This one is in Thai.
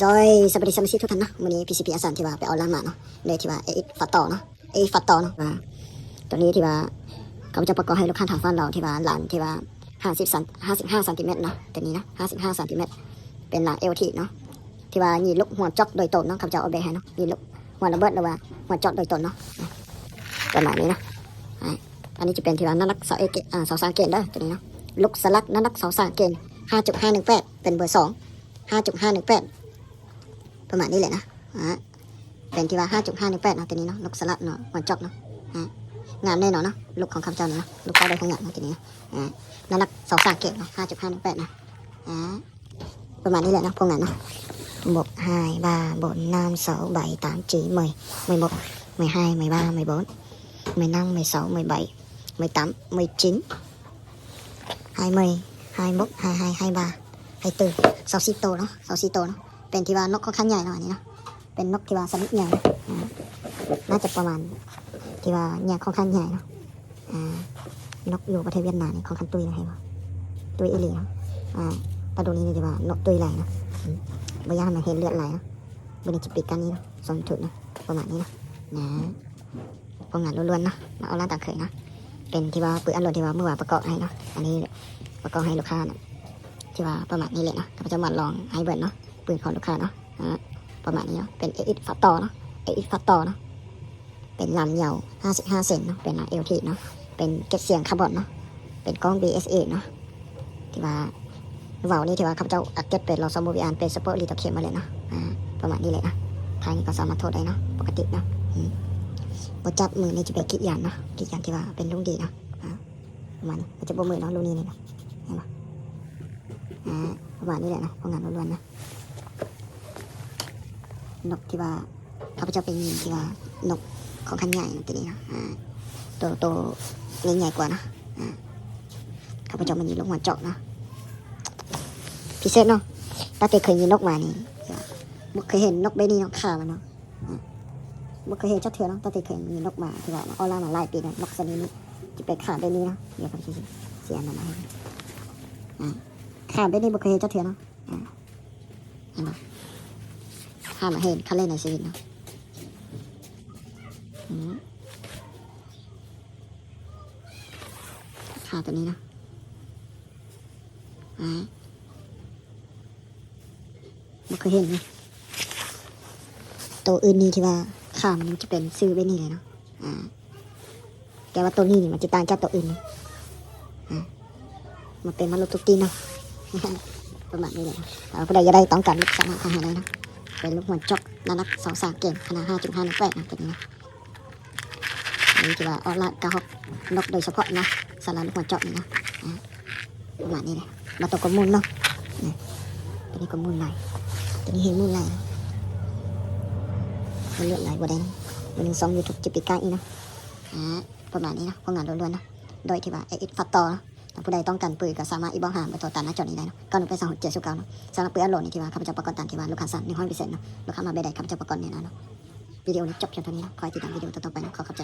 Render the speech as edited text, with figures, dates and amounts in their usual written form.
rồiสวัสดีสมาชิกทุกท่านนะวันนี้ PCP อาสาที่ว่าไปเอาล้านมาเนาะโดยที่ว่าฟัดต่อเนาะฟัดต่อเนาะตัวนี้ที่ว่าเขาจะประกอบให้ลูกค้าทางฝั่งเราที่ว่าหลานที่ว่า55 เซนติเมตรเนาะตัวนี้นะ55 เซนติเมตรเป็นหลาน LT เนาะที่ว่ายีลูกหัวจอกโดยตรงเนาะเขาจะเอาไปให้เนาะยีลูกหัวระเบิดหรือว่าหัวจอกโดยตรงเนาะประมาณนี้นะอันนี้จะเป็นที่ว่านักเสาเสาสร้างเกณฑ์ได้ตัวนี้เนาะลูกสลักนักเสาสร้างเกณฑ์5.518เป็นเบอร์2 5.518ประมาณนี้เลยนะเป็นที่ว่า5.518นะตัวนี้เนาะลูกสลักเนาะหัวจอกเนาะงามแน่นอนเนาะลูกของคำเจ้าเนาะลูกเจ้าได้ของงานนะตัวนี้นะนักเสาสร้างเกณฑ์เนาะ5.518นะประมาณนี้แหละนะพวกนั้นเนาะmột hai ba bốn năm sáu bảy tám chín 10 11 12 13 14 15 16 17 18 19 20 21 22 23 24 26 ตัวเนาะ26 ตัวเนาะเป็นที่ว่านกค่อนข้างใหญ่หน่อยนี่เนาะเป็นนกที่ว่าสนิทใหญ่น่าจะประมาณที่ว่าเนี่ยค่อนข้างใหญ่เนาะนกอยู่ประเทศเวียดนามนี่ค่อนข้างตุยนะเห็นป่ะตุยอีหลีเนาะแต่ดูนี้นี่ที่ว่านกตุยไหลนะบางอย่างมันเห็นเลือดไหลนะบนนี้จะปิดกันนี้นะสองจุดนะประมาณนี้นะพวกงานล้วนๆนะมาเอาล้านต่างเคยนะเป็นที่ว่าปืนอันล้วนที่ว่าเมื่อวานประกอบให้เนาะอันนี้ประกอบให้ลูกค้านะที่ว่าประมาณนี้เลยนะก็จะมาลองให้เบิร์นเนาะปืนของลูกค้าเนาะประมาณนี้เนาะเป็นฟัดต่อเนาะฟัดต่อเนาะเป็นลำยาว55 เซนเนาะเป็นLTเนาะเป็นเก็บเสียงคาร์บอนเนาะเป็นกล้อง BSA เนาะที่ว่าว่าวนี่ที่ว่าข้าพเจ้าอัดเก็บเป็นเราสมบูรณ์เป็นสปอร์ตลีตเข็มมาเลยเนาะประมาณนี้เลยนะทางนี้ก็สามารถโทษได้เนาะปกติเนาะบจับมือนี่จะเป็นกิจยานเนาะกิจยานที่ว่าเป็นลุงดีเนาะประมาณนี้มันจะบมือเนาะลุงนี่เลยนะเห็นปะประมาณนี้แหละนะพวกงานล้วนๆนะนกที่ว่าข้าพเจ้าเป็นยินที่ว่านกของขันใหญ่ตัวนี้นะตัวใหญ่กว่านะข้าพเจ้ามันยินลูกหัวเจาะนะพิเศษเนาะตาเตเคยยินนกมานี่บ่เคยเห็นนกใบนี้เนาะขามันเนาะบ่เคยเห็นจักเถื่อเนาะตาเตเคยยินนกมาที่ว่าเอาล่ามาหลายปีเนาะนกชนิดนี้จะเป็นขาใบนี้เนาะเดี๋ยวผมจะเสียมันมาให้ขาใบนี้บ่เคยเห็นจักเถื่อเนาะเห็นปะขามาเห็นเขาเล่นในชีวิตเนาะขาตัวนี้เนาะมันเคยเห็นไหมตัวอื่นนี่ที่ว่าขามันจะเป็นซื้อไปนี่เลยเนาะแต่ว่าตัวนี้นี่มันจะต่างจากตัวอื่นมันเป็นมันลูกตุ๊กตีเนาะประมาณนี้เลยแต่ผู้ใดจะได้ต้องการลูกสามารถหาได้นะเป็นลูกหัวจอกนักเสาสร้างเก่งขนาด5.518นะตัวนี้นะนี่ที่ว่าออร่ากระหอบนกโดยเฉพาะนะสารลูกหัวจอกนี่นะประมาณนี้เลยมาตัวกมูลเนาะตัวนี้กมูลไหลตัวนี้เห็นมูลไหลมันเลือดไหลกว่าได้นะมันยัง2 YouTube จะปิดกลางอีกนะประมาณนี้นะพวกงานล้วนๆนะโดยที่ว่าฟัดต่อนะผู้ใดต้องการปืนก็สามารถอีบ้องหามไปโทรตามหน้าจอนี้ได้นะก็หนูไปสั่งหัวเจี๊ยบเนาะสำหรับปืนอันโหลดนี่ที่ว่าข้าพเจ้าประกอบตามที่ว่าลูกค้าสั่ง100%เนาะลูกค้ามาใบใดข้าพเจ้าประกอบเนี่ยนะเนาะวิดีโอนี้จบเพียงเท่านี้นะคอยติดตามวิดีโอต่อๆไปนะขอขอบใจ